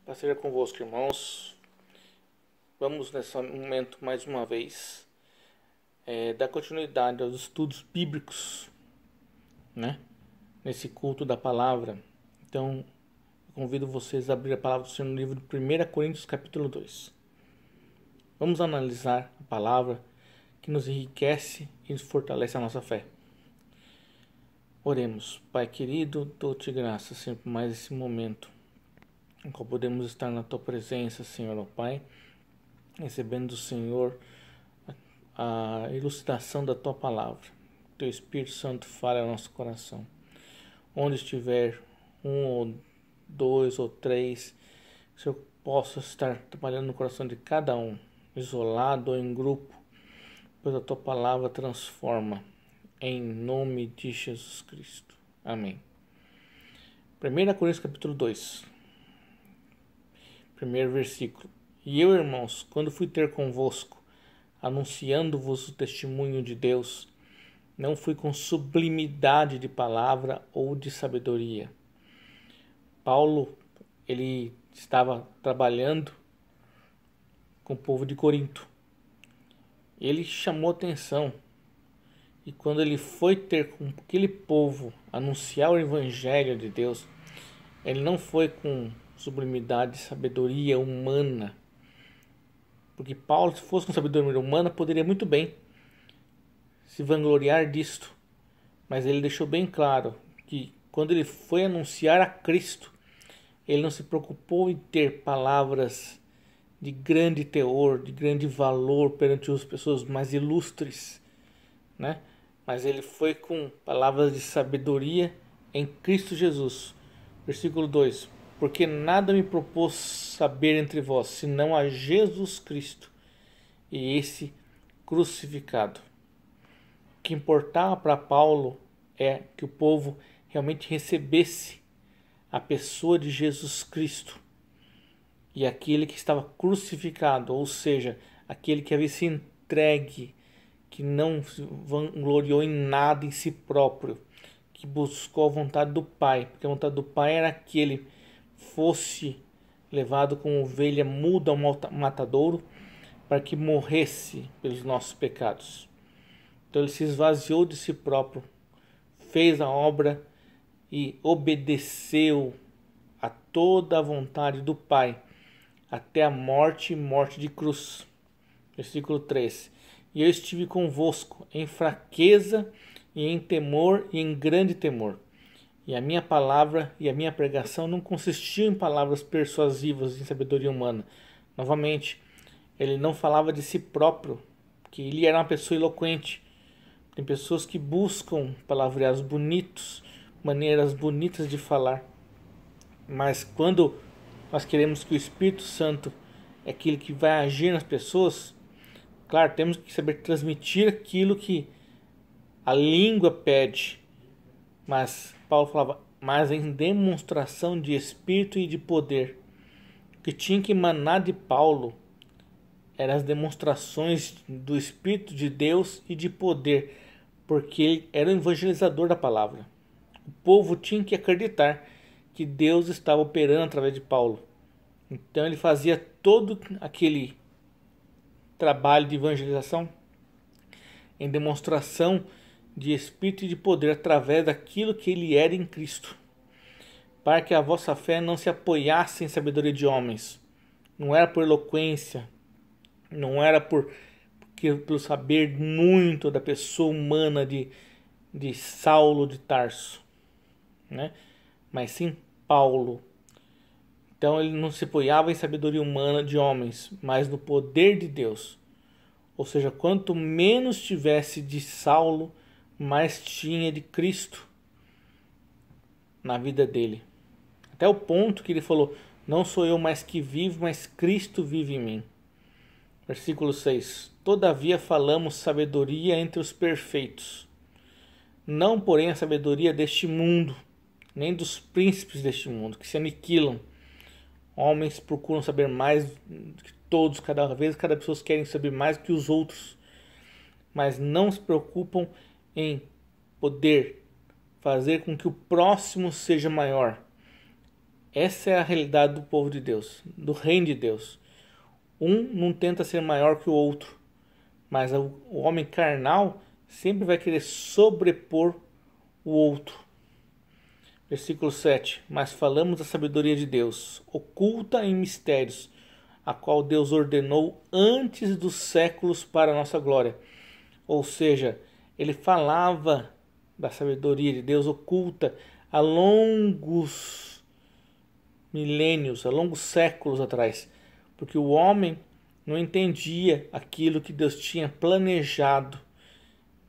Paz seja convosco, irmãos. Vamos nesse momento mais uma vez dar continuidade aos estudos bíblicos, né? Nesse culto da palavra. Então, eu convido vocês a abrir a palavra do Senhor no livro de 1 Coríntios capítulo 2. Vamos analisar a palavra que nos enriquece e nos fortalece a nossa fé. Oremos. Pai querido, dou-te graças, Senhor, por mais esse momento em que podemos estar na tua presença, Senhor, ó Pai, recebendo do Senhor a elucidação da tua palavra. Teu Espírito Santo fale ao nosso coração. Onde estiver um ou dois ou três, que o Senhor possa estar trabalhando no coração de cada um, isolado ou em grupo, pois a tua palavra transforma. Em nome de Jesus Cristo. Amém. 1 Coríntios capítulo 2. Primeiro versículo. E eu, irmãos, quando fui ter convosco, anunciando-vos o testemunho de Deus, não fui com sublimidade de palavra ou de sabedoria. Paulo, ele estava trabalhando com o povo de Corinto. Ele chamou atenção. E quando ele foi ter com aquele povo anunciar o evangelho de Deus, ele não foi com sublimidade e sabedoria humana. Porque Paulo, se fosse com sabedoria humana, poderia muito bem se vangloriar disto. Mas ele deixou bem claro que quando ele foi anunciar a Cristo, ele não se preocupou em ter palavras de grande teor, de grande valor perante as pessoas mais ilustres, né? Mas ele foi com palavras de sabedoria em Cristo Jesus. Versículo 2. Porque nada me propôs saber entre vós, senão a Jesus Cristo e esse crucificado. O que importava para Paulo é que o povo realmente recebesse a pessoa de Jesus Cristo e aquele que estava crucificado, ou seja, aquele que havia se entregue, que não se vangloriou em nada em si próprio, que buscou a vontade do Pai, porque a vontade do Pai era que ele fosse levado como ovelha muda ao matadouro para que morresse pelos nossos pecados. Então ele se esvaziou de si próprio, fez a obra e obedeceu a toda a vontade do Pai, até a morte e morte de cruz. Versículo 3. E eu estive convosco em fraqueza e em temor e em grande temor. E a minha palavra e a minha pregação não consistiam em palavras persuasivas em sabedoria humana. Novamente, ele não falava de si próprio, que ele era uma pessoa eloquente. Tem pessoas que buscam palavreados bonitos, maneiras bonitas de falar. Mas quando nós queremos que o Espírito Santo é aquele que vai agir nas pessoas, claro, temos que saber transmitir aquilo que a língua pede. Mas Paulo falava, mas em demonstração de espírito e de poder. O que tinha que emanar de Paulo eram as demonstrações do Espírito de Deus e de poder, porque ele era o evangelizador da palavra. O povo tinha que acreditar que Deus estava operando através de Paulo. Então ele fazia todo aquele trabalho de evangelização em demonstração de espírito e de poder através daquilo que ele era em Cristo, para que a vossa fé não se apoiasse em sabedoria de homens. Não era por eloquência, não era pelo saber muito da pessoa humana de Saulo de Tarso, né? Mas sim Paulo. Então ele não se apoiava em sabedoria humana de homens, mas no poder de Deus. Ou seja, quanto menos tivesse de Saulo, mais tinha de Cristo na vida dele. Até o ponto que ele falou, não sou eu mais que vivo, mas Cristo vive em mim. Versículo 6. Todavia falamos sabedoria entre os perfeitos, não porém a sabedoria deste mundo, nem dos príncipes deste mundo, que se aniquilam. Homens procuram saber mais que todos, cada pessoa querem saber mais que os outros, mas não se preocupam em poder fazer com que o próximo seja maior. Essa é a realidade do povo de Deus, do reino de Deus. Um não tenta ser maior que o outro, mas o homem carnal sempre vai querer sobrepor o outro. Versículo 7. Mas falamos da sabedoria de Deus, oculta em mistérios, a qual Deus ordenou antes dos séculos para a nossa glória. Ou seja, ele falava da sabedoria de Deus oculta há longos milênios, há longos séculos atrás, porque o homem não entendia aquilo que Deus tinha planejado,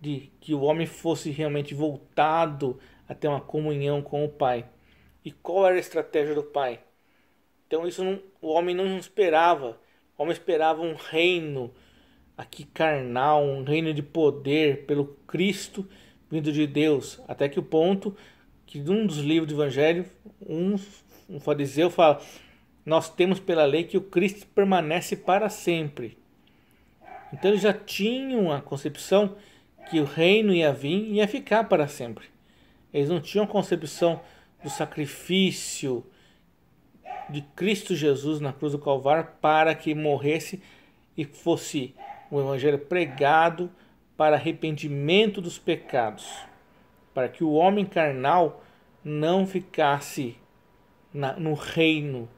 de que o homem fosse realmente voltado a ter uma comunhão com o Pai. E qual era a estratégia do Pai? Então o homem não esperava. O homem esperava um reino aqui carnal, um reino de poder pelo Cristo vindo de Deus. Até que o ponto que num dos livros do Evangelho, um fariseu fala: nós temos pela lei que o Cristo permanece para sempre. Então eles já tinham a concepção que o reino ia vir e ia ficar para sempre. Eles não tinham a concepção do sacrifício de Cristo Jesus na cruz do Calvário para que morresse e fosse o evangelho pregado para arrependimento dos pecados, para que o homem carnal não ficasse no reino,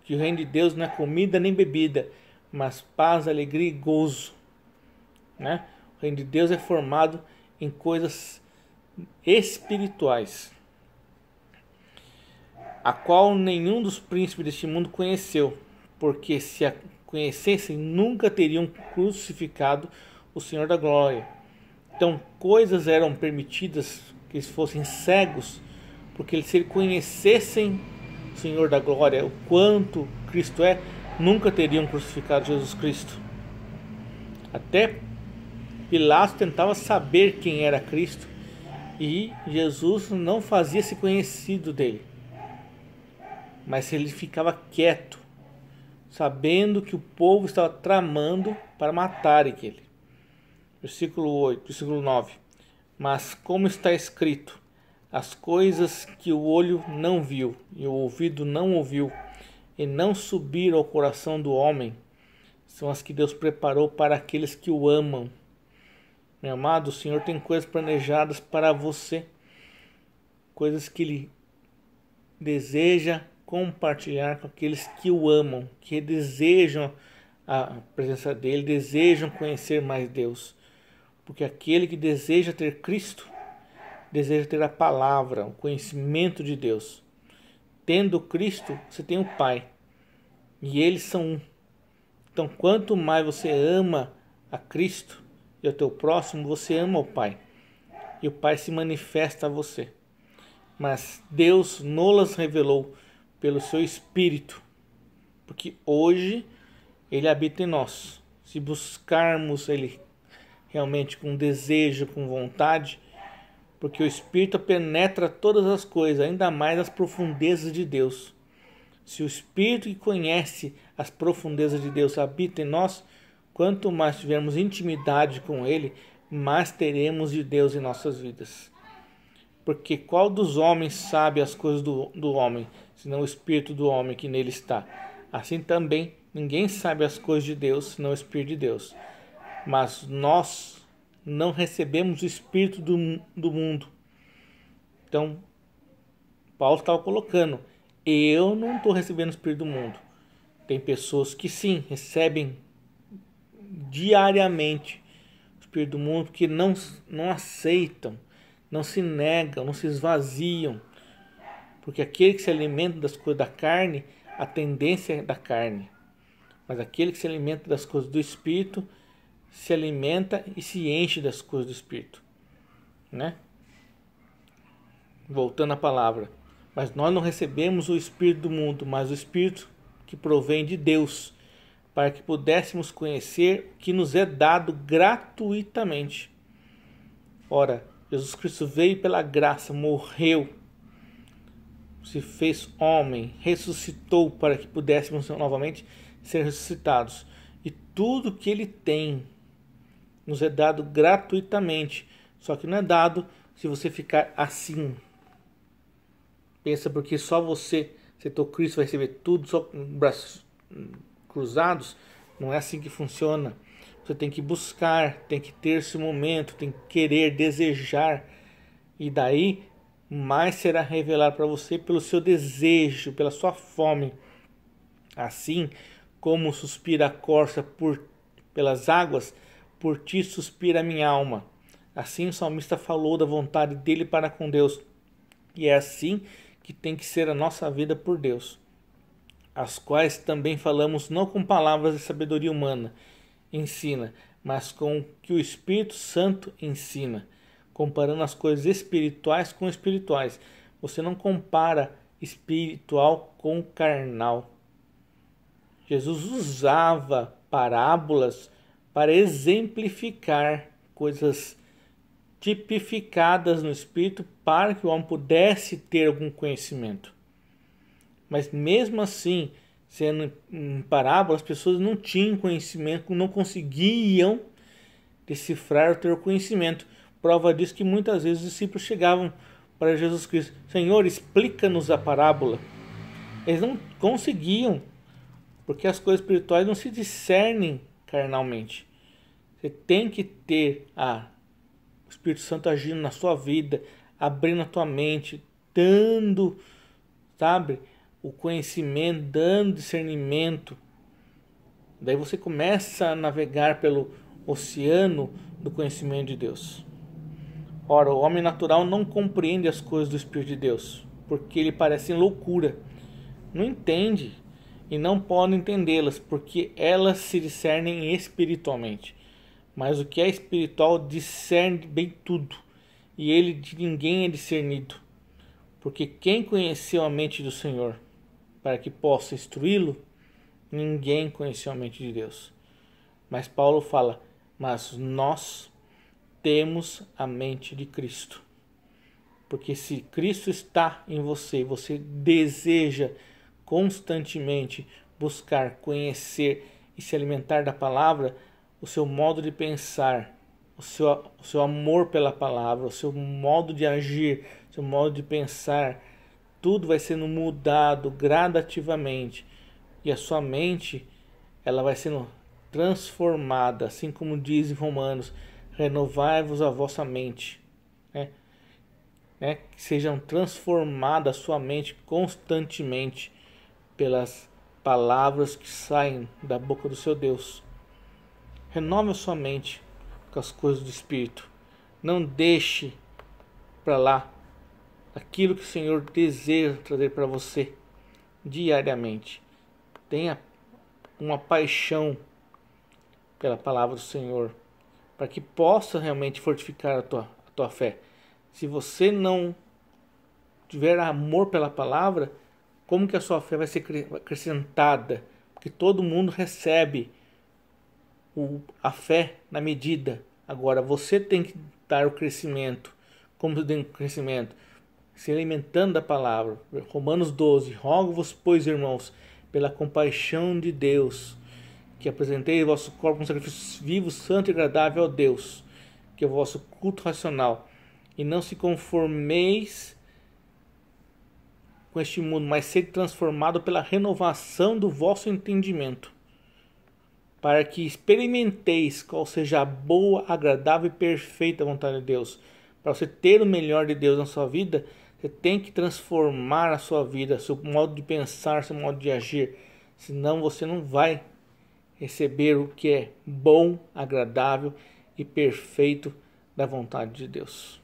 que o reino de Deus não é comida nem bebida, mas paz, alegria e gozo, né? O reino de Deus é formado em coisas espirituais, a qual nenhum dos príncipes deste mundo conheceu, porque se a conhecessem, nunca teriam crucificado o Senhor da Glória. Então, coisas eram permitidas que eles fossem cegos, porque se eles conhecessem o Senhor da Glória, o quanto Cristo é, nunca teriam crucificado Jesus Cristo. Até Pilatos tentava saber quem era Cristo e Jesus não fazia-se conhecido dele. Mas ele ficava quieto, sabendo que o povo estava tramando para matar ele. Versículo 9. Mas como está escrito, as coisas que o olho não viu e o ouvido não ouviu e não subiram ao coração do homem, são as que Deus preparou para aqueles que o amam. Meu amado, o Senhor tem coisas planejadas para você, coisas que Ele deseja compartilhar com aqueles que o amam, que desejam a presença dEle, desejam conhecer mais Deus. Porque aquele que deseja ter Cristo, deseja ter a palavra, o conhecimento de Deus. Tendo Cristo, você tem o Pai. E eles são um. Então, quanto mais você ama a Cristo e ao teu próximo, você ama o Pai. E o Pai se manifesta a você. Mas Deus nos revelou pelo seu Espírito. Porque hoje Ele habita em nós. Se buscarmos Ele realmente com desejo, com vontade, porque o Espírito penetra todas as coisas, ainda mais as profundezas de Deus. Se o Espírito que conhece as profundezas de Deus habita em nós, quanto mais tivermos intimidade com Ele, mais teremos de Deus em nossas vidas. Porque qual dos homens sabe as coisas do homem, senão o Espírito do homem que nele está? Assim também, ninguém sabe as coisas de Deus, senão o Espírito de Deus. Mas nós não recebemos o Espírito do mundo. Então, Paulo estava colocando, eu não estou recebendo o Espírito do mundo. Tem pessoas que sim, recebem diariamente o Espírito do mundo, que não aceitam, não se negam, não se esvaziam. Porque aquele que se alimenta das coisas da carne, a tendência é da carne. Mas aquele que se alimenta das coisas do Espírito, se alimenta e se enche das coisas do Espírito, né? Voltando à palavra, mas nós não recebemos o Espírito do mundo, mas o Espírito que provém de Deus, para que pudéssemos conhecer o que nos é dado gratuitamente. Ora, Jesus Cristo veio pela graça, morreu, se fez homem, ressuscitou para que pudéssemos novamente ser ressuscitados. E tudo que Ele tem nos é dado gratuitamente. Só que não é dado se você ficar assim. Pensa, porque só você aceitou Cristo, vai receber tudo só com braços cruzados. Não é assim que funciona. Você tem que buscar, tem que ter esse momento, tem que querer, desejar. E daí, mais será revelado para você pelo seu desejo, pela sua fome. Assim como suspira a corça pelas águas, por ti suspira a minha alma. Assim o salmista falou da vontade dele para com Deus. E é assim que tem que ser a nossa vida por Deus. As quais também falamos não com palavras de sabedoria humana, ensina, mas com o que o Espírito Santo ensina, comparando as coisas espirituais com espirituais. Você não compara espiritual com carnal. Jesus usava parábolas para exemplificar coisas tipificadas no Espírito para que o homem pudesse ter algum conhecimento. Mas mesmo assim, sendo em parábola, as pessoas não tinham conhecimento, não conseguiam decifrar ou ter conhecimento. Prova disso que muitas vezes os discípulos chegavam para Jesus Cristo: Senhor, explica-nos a parábola. Eles não conseguiam, porque as coisas espirituais não se discernem carnalmente. Você tem que ter o Espírito Santo agindo na sua vida, abrindo a tua mente, dando, o conhecimento, dando discernimento. Daí você começa a navegar pelo oceano do conhecimento de Deus. Ora, o homem natural não compreende as coisas do Espírito de Deus, porque lhe parecem loucura. Não entende e não pode entendê-las, porque elas se discernem espiritualmente. Mas o que é espiritual discerne bem tudo, e ele de ninguém é discernido. Porque quem conheceu a mente do Senhor para que possa instruí-lo? Ninguém conheceu a mente de Deus. Mas Paulo fala: mas nós temos a mente de Cristo. Porque se Cristo está em você, você deseja constantemente buscar, conhecer e se alimentar da palavra, o seu modo de pensar, o seu amor pela palavra, o seu modo de agir, o seu modo de pensar, tudo vai sendo mudado gradativamente. E a sua mente, ela vai sendo transformada, assim como diz em Romanos: renovai-vos a vossa mente. Que sejam transformadas a sua mente constantemente pelas palavras que saem da boca do seu Deus. Renove a sua mente com as coisas do Espírito. Não deixe para lá aquilo que o Senhor deseja trazer para você diariamente. Tenha uma paixão pela palavra do Senhor, para que possa realmente fortificar a tua fé. Se você não tiver amor pela palavra, como que a sua fé vai ser acrescentada? Porque todo mundo recebe a fé na medida. Agora você tem que dar o crescimento. Como você tem o crescimento? Se alimentando da palavra. Romanos 12. Rogo-vos, pois, irmãos, pela compaixão de Deus, que apresentei o vosso corpo como sacrifício vivo, santo e agradável a Deus, que é o vosso culto racional. E não se conformeis com este mundo, mas sede transformado pela renovação do vosso entendimento, para que experimenteis qual seja a boa, agradável e perfeita vontade de Deus. Para você ter o melhor de Deus na sua vida, você tem que transformar a sua vida, seu modo de pensar, seu modo de agir. Senão você não vai receber o que é bom, agradável e perfeito da vontade de Deus.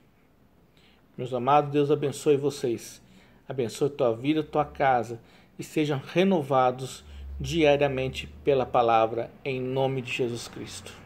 Meus amados, Deus abençoe vocês. Abençoe tua vida, tua casa, e sejam renovados diariamente pela palavra, em nome de Jesus Cristo.